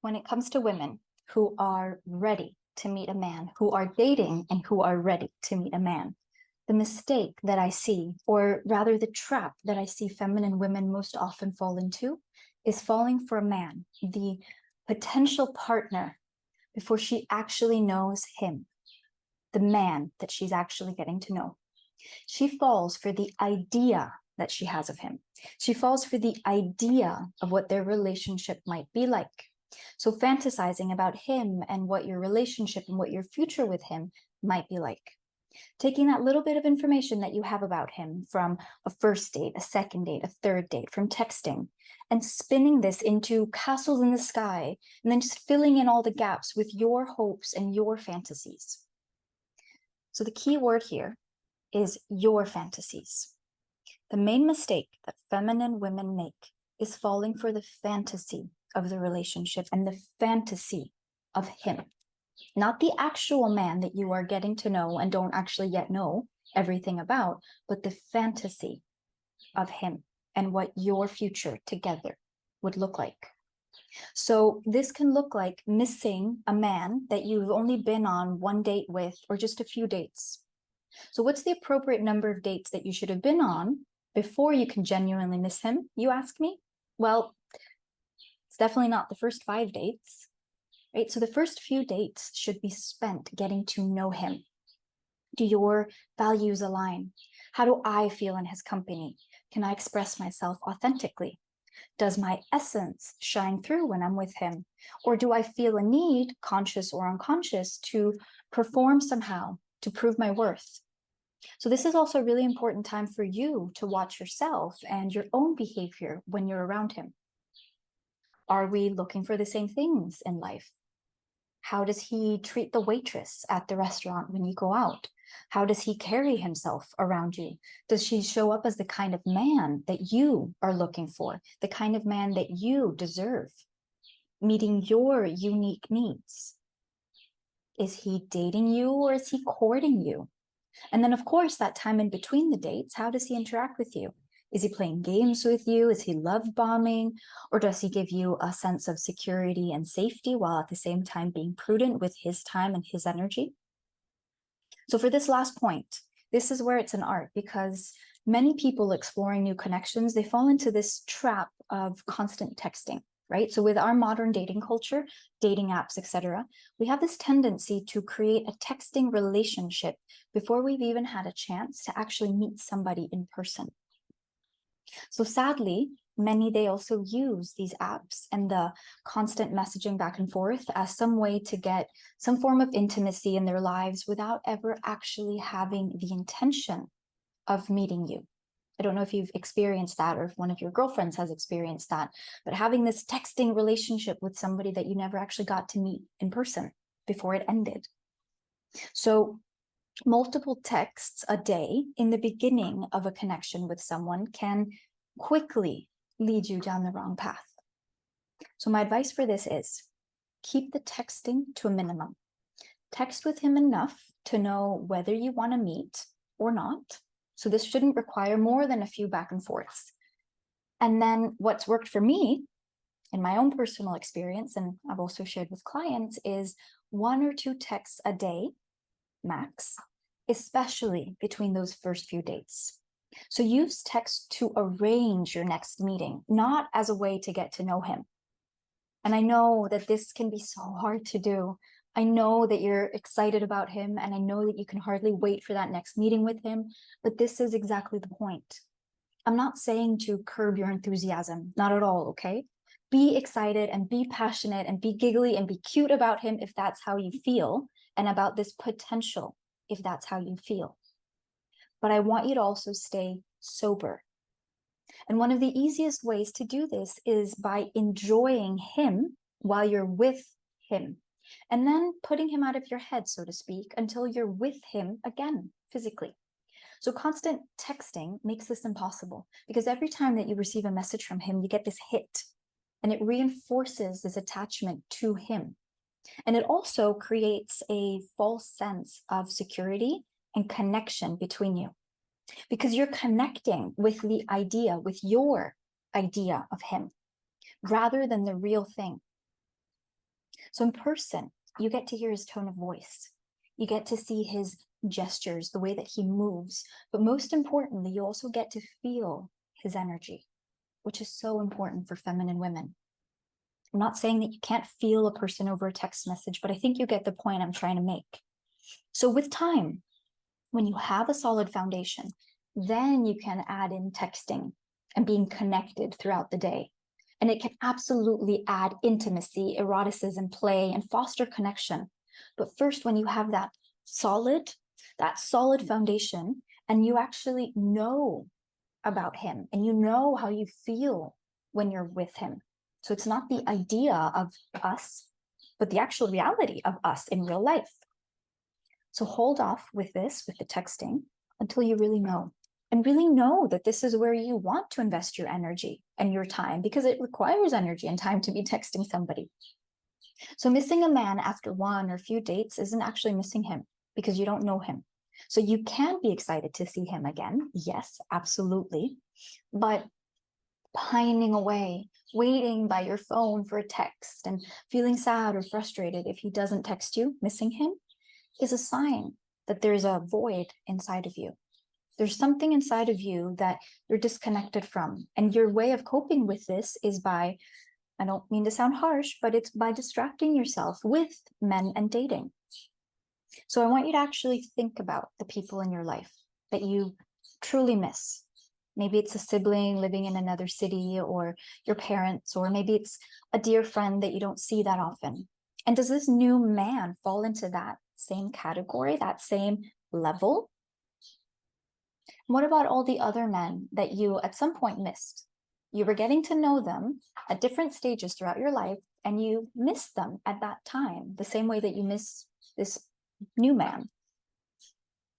when it comes to women who are ready to meet a man, who are dating and who are ready to meet a man, the mistake that I see, or rather the trap that I see feminine women most often fall into, is falling for a man, the potential partner, before she actually knows him, the man that she's actually getting to know. She falls for the idea that she has of him. She falls for the idea of what their relationship might be like. So fantasizing about him and what your relationship and what your future with him might be like. Taking that little bit of information that you have about him from a first date, a second date, a third date, from texting, and spinning this into castles in the sky, and then just filling in all the gaps with your hopes and your fantasies. So the key word here is your fantasies. The main mistake that feminine women make is falling for the fantasy of the relationship and the fantasy of him, not the actual man that you are getting to know and don't actually yet know everything about, but the fantasy of him and what your future together would look like. So this can look like missing a man that you've only been on one date with or just a few dates. So what's the appropriate number of dates that you should have been on before you can genuinely miss him, you ask me? Well, it's definitely not the first 5 dates, right? So the first few dates should be spent getting to know him. Do your values align? How do I feel in his company? Can I express myself authentically? Does my essence shine through when I'm with him? Or do I feel a need, conscious or unconscious, to perform somehow to prove my worth? So this is also a really important time for you to watch yourself and your own behavior when you're around him. Are we looking for the same things in life? How does he treat the waitress at the restaurant when you go out? How does he carry himself around you? Does she show up as the kind of man that you are looking for, the kind of man that you deserve, meeting your unique needs? Is he dating you or is he courting you? And then, of course, that time in between the dates, how does he interact with you? Is he playing games with you? Is he love bombing? Or does he give you a sense of security and safety while at the same time being prudent with his time and his energy? So for this last point, this is where it's an art, because many people exploring new connections, they fall into this trap of constant texting, right? So with our modern dating culture, dating apps, etc., we have this tendency to create a texting relationship before we've even had a chance to actually meet somebody in person. So sadly, many, they also use these apps and the constant messaging back and forth as some way to get some form of intimacy in their lives without ever actually having the intention of meeting you. I don't know if you've experienced that or if one of your girlfriends has experienced that, but having this texting relationship with somebody that you never actually got to meet in person before it ended. So multiple texts a day in the beginning of a connection with someone can quickly lead you down the wrong path. So my advice for this is keep the texting to a minimum. Text with him enough to know whether you want to meet or not. So this shouldn't require more than a few back and forths. And then what's worked for me in my own personal experience, and I've also shared with clients, is 1 or 2 texts a day max, especially between those first few dates. So use text to arrange your next meeting, not as a way to get to know him. And I know that this can be so hard to do. I know that you're excited about him, and I know that you can hardly wait for that next meeting with him, but this is exactly the point. I'm not saying to curb your enthusiasm, not at all, okay? Be excited and be passionate and be giggly and be cute about him if that's how you feel, and about this potential if that's how you feel. But I want you to also stay sober. And one of the easiest ways to do this is by enjoying him while you're with him, and then putting him out of your head, so to speak, until you're with him again, physically. So constant texting makes this impossible, because every time that you receive a message from him, you get this hit, and it reinforces this attachment to him. And it also creates a false sense of security and connection between you, because you're connecting with the idea, with your idea of him, rather than the real thing. So in person, you get to hear his tone of voice. You get to see his gestures, the way that he moves. But most importantly, you also get to feel his energy, which is so important for feminine women. I'm not saying that you can't feel a person over a text message, but I think you get the point I'm trying to make. So with time, when you have a solid foundation, then you can add in texting and being connected throughout the day. And it can absolutely add intimacy, eroticism, play, and foster connection. But first, when you have that solid foundation, and you actually know about him and you know how you feel when you're with him. So it's not the idea of us, but the actual reality of us in real life. So hold off with this, with the texting, until you really know. And really know that this is where you want to invest your energy and your time, because it requires energy and time to be texting somebody. So missing a man after one or a few dates isn't actually missing him, because you don't know him. So you can be excited to see him again. Yes, absolutely. But pining away, waiting by your phone for a text and feeling sad or frustrated if he doesn't text you, missing him, is a sign that there's a void inside of you. There's something inside of you that you're disconnected from. And your way of coping with this is by, I don't mean to sound harsh, but it's by distracting yourself with men and dating. So I want you to actually think about the people in your life that you truly miss. Maybe it's a sibling living in another city, or your parents, or maybe it's a dear friend that you don't see that often. And does this new man fall into that same category, that same level? What about all the other men that you at some point missed? You were getting to know them at different stages throughout your life, and you missed them at that time, the same way that you miss this new man.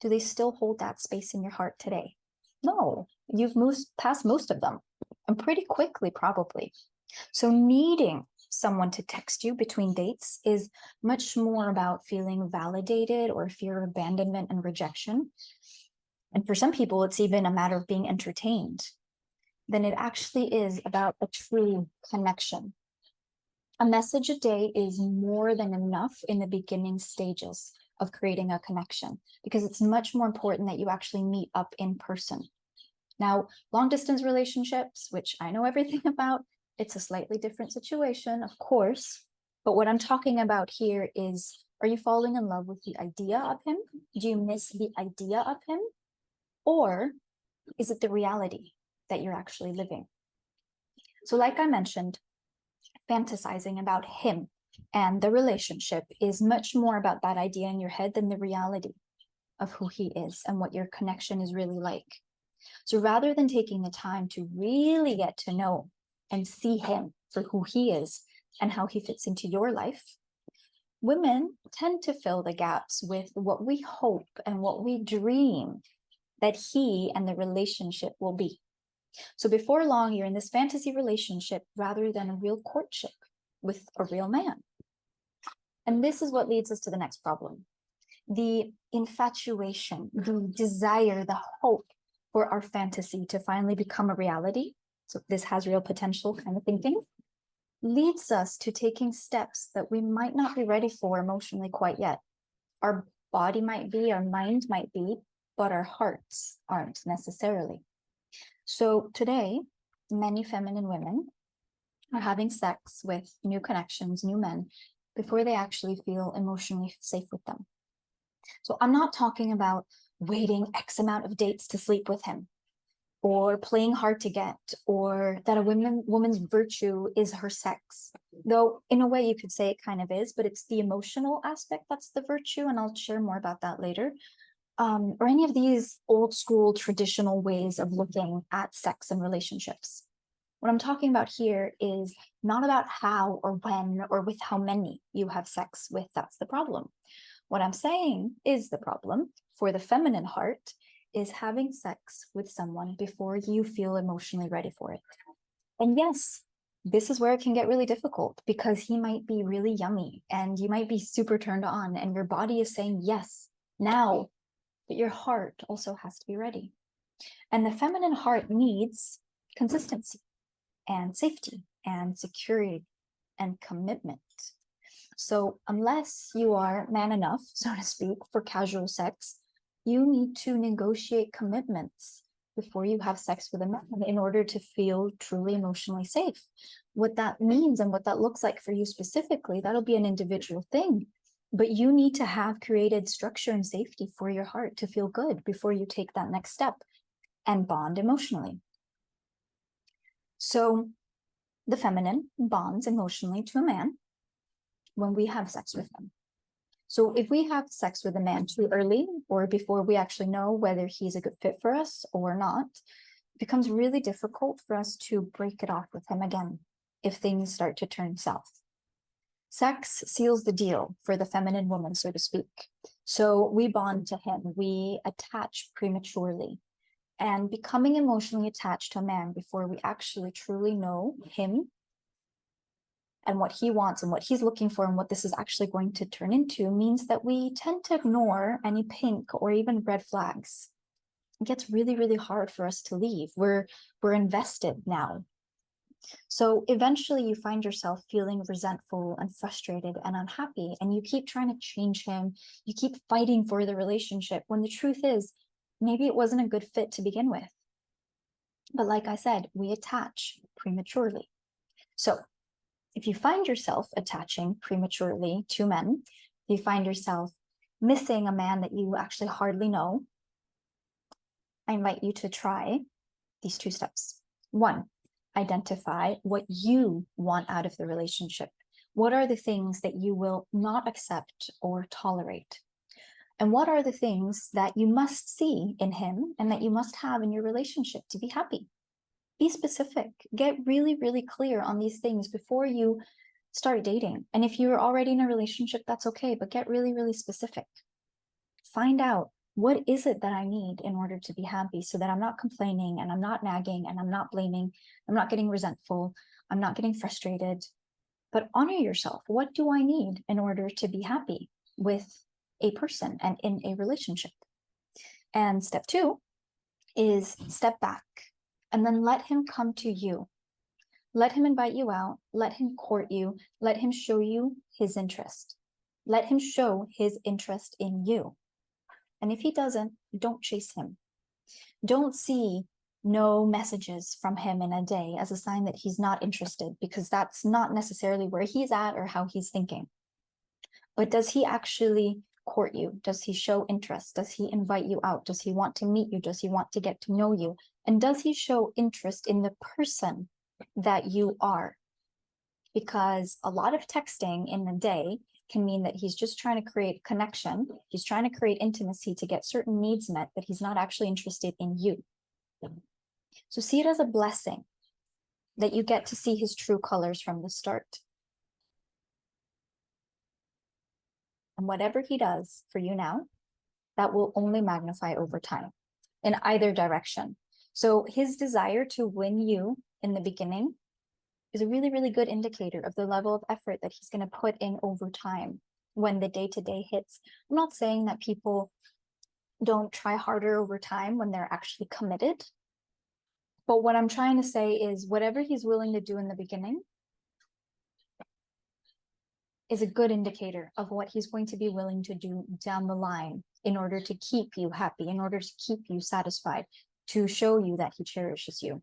Do they still hold that space in your heart today? No, you've moved past most of them, and pretty quickly, probably. So needing someone to text you between dates is much more about feeling validated or fear of abandonment and rejection. And for some people, it's even a matter of being entertained than it actually is about a true connection. A message a day is more than enough in the beginning stages of creating a connection, because it's much more important that you actually meet up in person. Now, long distance relationships, which I know everything about, it's a slightly different situation, of course. But what I'm talking about here is, are you falling in love with the idea of him? Do you miss the idea of him? Or is it the reality that you're actually living? So like I mentioned, fantasizing about him and the relationship is much more about that idea in your head than the reality of who he is and what your connection is really like. So rather than taking the time to really get to know and see him for who he is and how he fits into your life, women tend to fill the gaps with what we hope and what we dream that he and the relationship will be. So before long, you're in this fantasy relationship rather than a real courtship with a real man. And this is what leads us to the next problem. The infatuation, the desire, the hope for our fantasy to finally become a reality, so this has real potential kind of thinking, leads us to taking steps that we might not be ready for emotionally quite yet. Our body might be, our mind might be, but our hearts aren't necessarily. So today, many feminine women are having sex with new connections, new men, before they actually feel emotionally safe with them. So I'm not talking about waiting X amount of dates to sleep with him, or playing hard to get, or that a woman's virtue is her sex. Though in a way you could say it kind of is, but it's the emotional aspect that's the virtue, and I'll share more about that later. Or any of these old school traditional ways of looking at sex and relationships. What I'm talking about here is not about how or when or with how many you have sex with. That's the problem. What I'm saying is the problem for the feminine heart is having sex with someone before you feel emotionally ready for it. And yes, this is where it can get really difficult, because he might be really yummy and you might be super turned on and your body is saying yes now, but your heart also has to be ready. And the feminine heart needs consistency and safety and security and commitment. So unless you are man enough, so to speak, for casual sex, you need to negotiate commitments before you have sex with a man in order to feel truly emotionally safe. What that means and what that looks like for you specifically, that'll be an individual thing. But you need to have created structure and safety for your heart to feel good before you take that next step and bond emotionally. So the feminine bonds emotionally to a man when we have sex with him. So if we have sex with a man too early or before we actually know whether he's a good fit for us or not, it becomes really difficult for us to break it off with him again if things start to turn south. Sex seals the deal for the feminine woman, so to speak. So we bond to him, we attach prematurely. And becoming emotionally attached to a man before we actually truly know him and what he wants and what he's looking for and what this is actually going to turn into means that we tend to ignore any pink or even red flags. It gets really, really hard for us to leave. We're invested now. So eventually you find yourself feeling resentful and frustrated and unhappy, and you keep trying to change him. You keep fighting for the relationship when the truth is, maybe it wasn't a good fit to begin with. But like I said, we attach prematurely. So if you find yourself attaching prematurely to men, if you find yourself missing a man that you actually hardly know, I invite you to try these 2 steps. 1, identify what you want out of the relationship. What are the things that you will not accept or tolerate? And what are the things that you must see in him and that you must have in your relationship to be happy? Be specific. Get really, really clear on these things before you start dating. And if you're already in a relationship, that's okay, but get really, really specific. Find out, what is it that I need in order to be happy so that I'm not complaining and I'm not nagging and I'm not blaming, I'm not getting resentful, I'm not getting frustrated, but honor yourself. What do I need in order to be happy with a person and in a relationship? And step 2 is step back and then let him come to you. Let him invite you out, let him court you, let him show you his interest. Let him show his interest in you. And if he doesn't, don't chase him. Don't see no messages from him in a day as a sign that he's not interested, because that's not necessarily where he's at or how he's thinking. But does he actually court you? Does he show interest? Does he invite you out? Does he want to meet you? Does he want to get to know you? And does he show interest in the person that you are? Because a lot of texting in a day can mean that he's just trying to create connection. He's trying to create intimacy to get certain needs met, but he's not actually interested in you. So see it as a blessing that you get to see his true colors from the start. And whatever he does for you now, that will only magnify over time in either direction. So his desire to win you in the beginning is a really, really good indicator of the level of effort that he's going to put in over time when the day-to-day hits. I'm not saying that people don't try harder over time when they're actually committed. But what I'm trying to say is whatever he's willing to do in the beginning is a good indicator of what he's going to be willing to do down the line in order to keep you happy, in order to keep you satisfied, to show you that he cherishes you.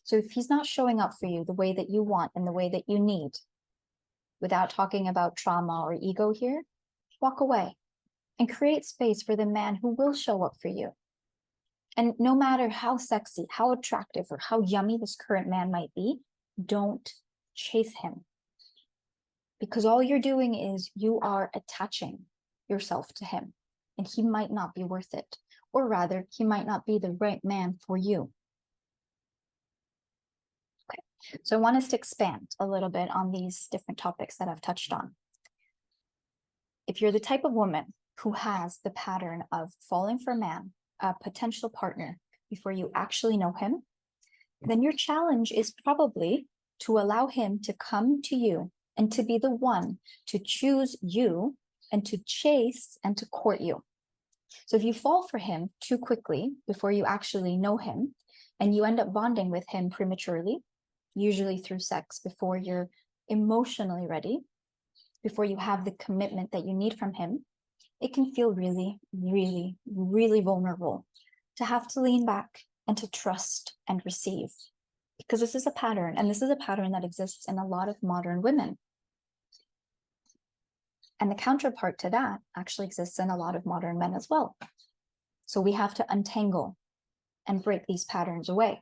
So if he's not showing up for you the way that you want and the way that you need, without talking about trauma or ego here, walk away and create space for the man who will show up for you. And no matter how sexy, how attractive, or how yummy this current man might be, don't chase him. Because all you're doing is you are attaching yourself to him, and he might not be worth it. Or rather, he might not be the right man for you. Okay, so I want us to expand a little bit on these different topics that I've touched on. If you're the type of woman who has the pattern of falling for a man, a potential partner, before you actually know him, then your challenge is probably to allow him to come to you and to be the one to choose you and to chase and to court you. So if you fall for him too quickly before you actually know him, and you end up bonding with him prematurely, usually through sex before you're emotionally ready, before you have the commitment that you need from him, it can feel really, really, really vulnerable to have to lean back and to trust and receive. Because this is a pattern, and this is a pattern that exists in a lot of modern women. And the counterpart to that actually exists in a lot of modern men as well. So we have to untangle and break these patterns away.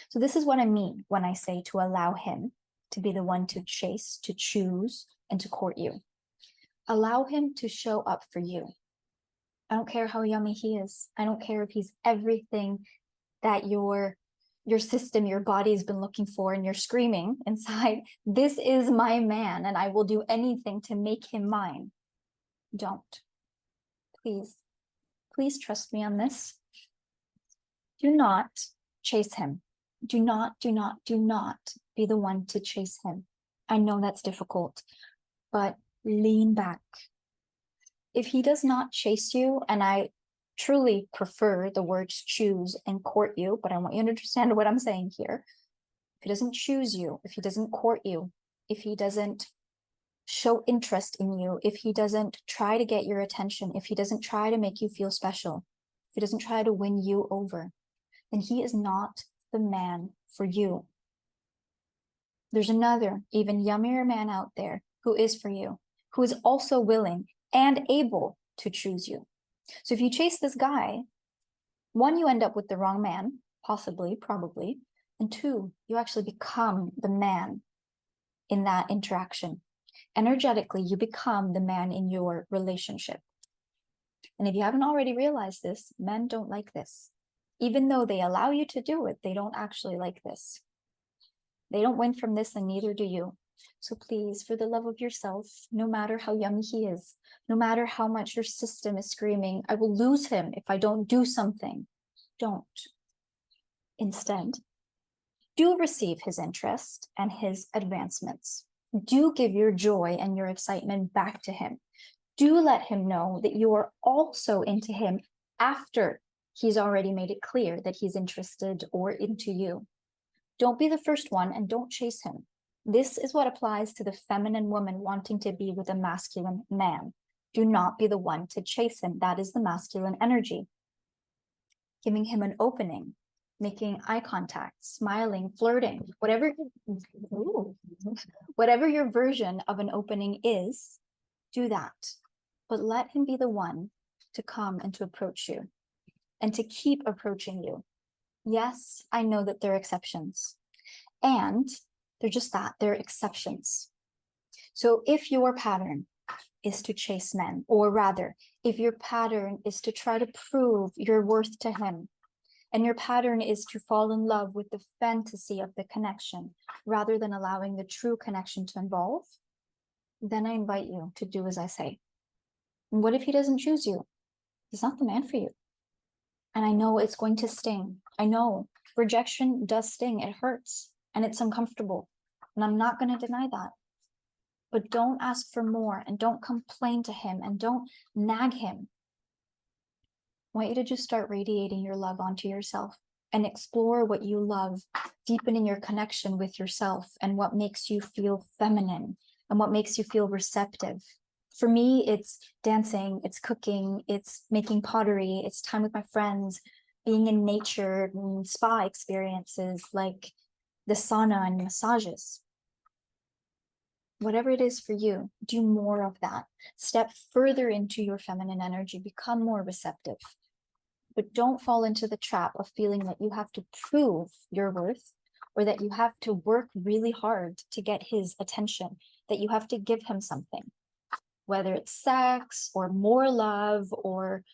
So this is what I mean when I say to allow him to be the one to chase, to choose, and to court you. Allow him to show up for you. I don't care how yummy he is. I don't care if he's everything that your system, your body's been looking for, and you're screaming inside, this is my man, and I will do anything to make him mine. Don't. Please, please trust me on this. Do not chase him. Do not be the one to chase him. I know that's difficult, but lean back. If he does not chase you, and I truly prefer the words choose and court you, but I want you to understand what I'm saying here. If he doesn't choose you, if he doesn't court you, if he doesn't show interest in you, if he doesn't try to get your attention, if he doesn't try to make you feel special, if he doesn't try to win you over, then he is not the man for you. There's another, even yummier man out there who is for you, who is also willing and able to choose you. So if you chase this guy, one, you end up with the wrong man, possibly, probably, and two, you actually become the man in that interaction. Energetically, you become the man in your relationship. And if you haven't already realized this, men don't like this. Even though they allow you to do it, they don't actually like this. They don't win from this, and neither do you. So please, for the love of yourself, no matter how yummy he is, no matter how much your system is screaming, I will lose him if I don't do something, don't. Instead, do receive his interest and his advancements. Do give your joy and your excitement back to him. Do let him know that you are also into him after he's already made it clear that he's interested or into you. Don't be the first one, and don't chase him. This is what applies to the feminine woman wanting to be with a masculine man. Do not be the one to chase him. That is the masculine energy. Giving him an opening, making eye contact, smiling, flirting, whatever your version of an opening is, do that. But let him be the one to come and to approach you and to keep approaching you. Yes, I know that there are exceptions, and they're just that, they're exceptions. So if your pattern is to chase men, or rather, if your pattern is to try to prove your worth to him, and your pattern is to fall in love with the fantasy of the connection, rather than allowing the true connection to evolve, then I invite you to do as I say. And what if he doesn't choose you? He's not the man for you. And I know it's going to sting. I know rejection does sting. It hurts and it's uncomfortable. And I'm not going to deny that. But don't ask for more, and don't complain to him, and don't nag him. I want you to just start radiating your love onto yourself and explore what you love, deepening your connection with yourself and what makes you feel feminine and what makes you feel receptive. For me, it's dancing, it's cooking, it's making pottery, it's time with my friends, being in nature, and spa experiences like the sauna and massages. Whatever it is for you, do more of that. Step further into your feminine energy, become more receptive. But don't fall into the trap of feeling that you have to prove your worth, or that you have to work really hard to get his attention, that you have to give him something, whether it's sex or more love or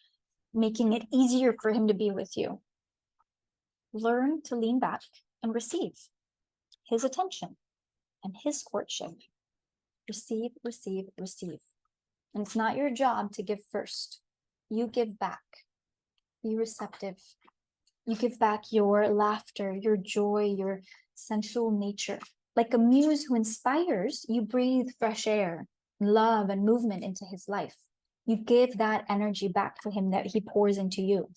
making it easier for him to be with you. Learn to lean back and receive his attention and his courtship. Receive, receive, receive. And it's not your job to give first. You give back. Be receptive. You give back your laughter, your joy, your sensual nature. Like a muse who inspires, you breathe fresh air, love, and movement into his life. You give that energy back to him that he pours into you,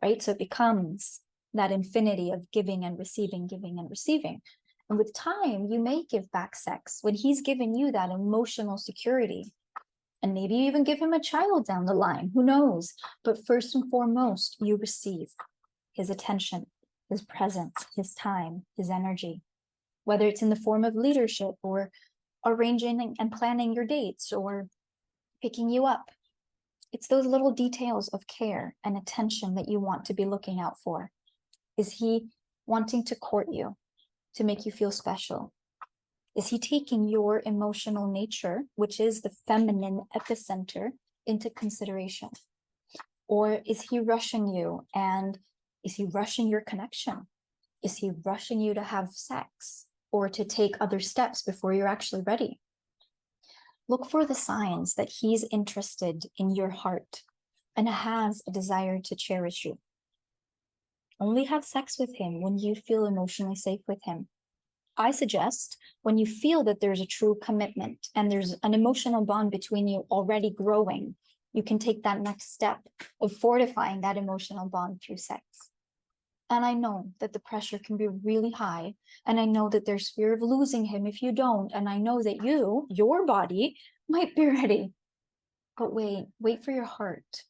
right? So it becomes that infinity of giving and receiving, giving and receiving. And with time, you may give back sex when he's given you that emotional security. And maybe you even give him a child down the line, who knows? But first and foremost, you receive his attention, his presence, his time, his energy, whether it's in the form of leadership or arranging and planning your dates or picking you up. It's those little details of care and attention that you want to be looking out for. Is he wanting to court you, to make you feel special? Is he taking your emotional nature, which is the feminine epicenter, into consideration? Or is he rushing you, and is he rushing your connection? Is he rushing you to have sex or to take other steps before you're actually ready? Look for the signs that he's interested in your heart and has a desire to cherish you. Only have sex with him when you feel emotionally safe with him. I suggest when you feel that there's a true commitment and there's an emotional bond between you already growing, you can take that next step of fortifying that emotional bond through sex. And I know that the pressure can be really high. And I know that there's fear of losing him if you don't. And I know that your body might be ready. But wait for your heart.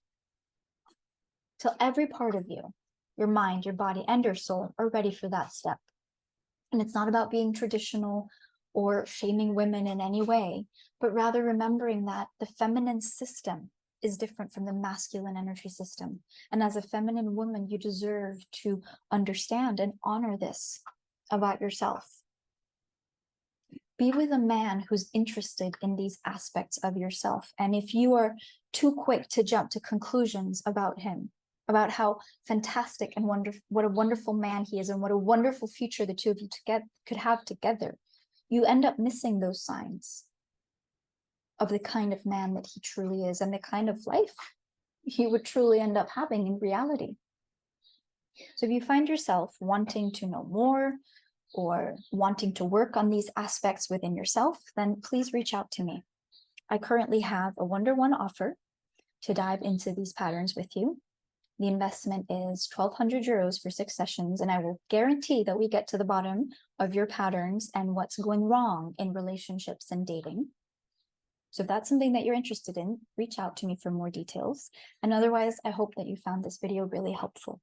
Till every part of you, your mind, your body, and your soul are ready for that step. And it's not about being traditional or shaming women in any way, but rather remembering that the feminine system is different from the masculine energy system. And as a feminine woman, you deserve to understand and honor this about yourself. Be with a man who's interested in these aspects of yourself. And if you are too quick to jump to conclusions about him, about how fantastic and wonderful, what a wonderful man he is, and what a wonderful future the two of you could have together, you end up missing those signs of the kind of man that he truly is and the kind of life he would truly end up having in reality. So if you find yourself wanting to know more or wanting to work on these aspects within yourself, then please reach out to me. I currently have a one-to-one offer to dive into these patterns with you. The investment is 1,200 euros for 6 sessions, and I will guarantee that we get to the bottom of your patterns and what's going wrong in relationships and dating. So if that's something that you're interested in, reach out to me for more details. And otherwise, I hope that you found this video really helpful.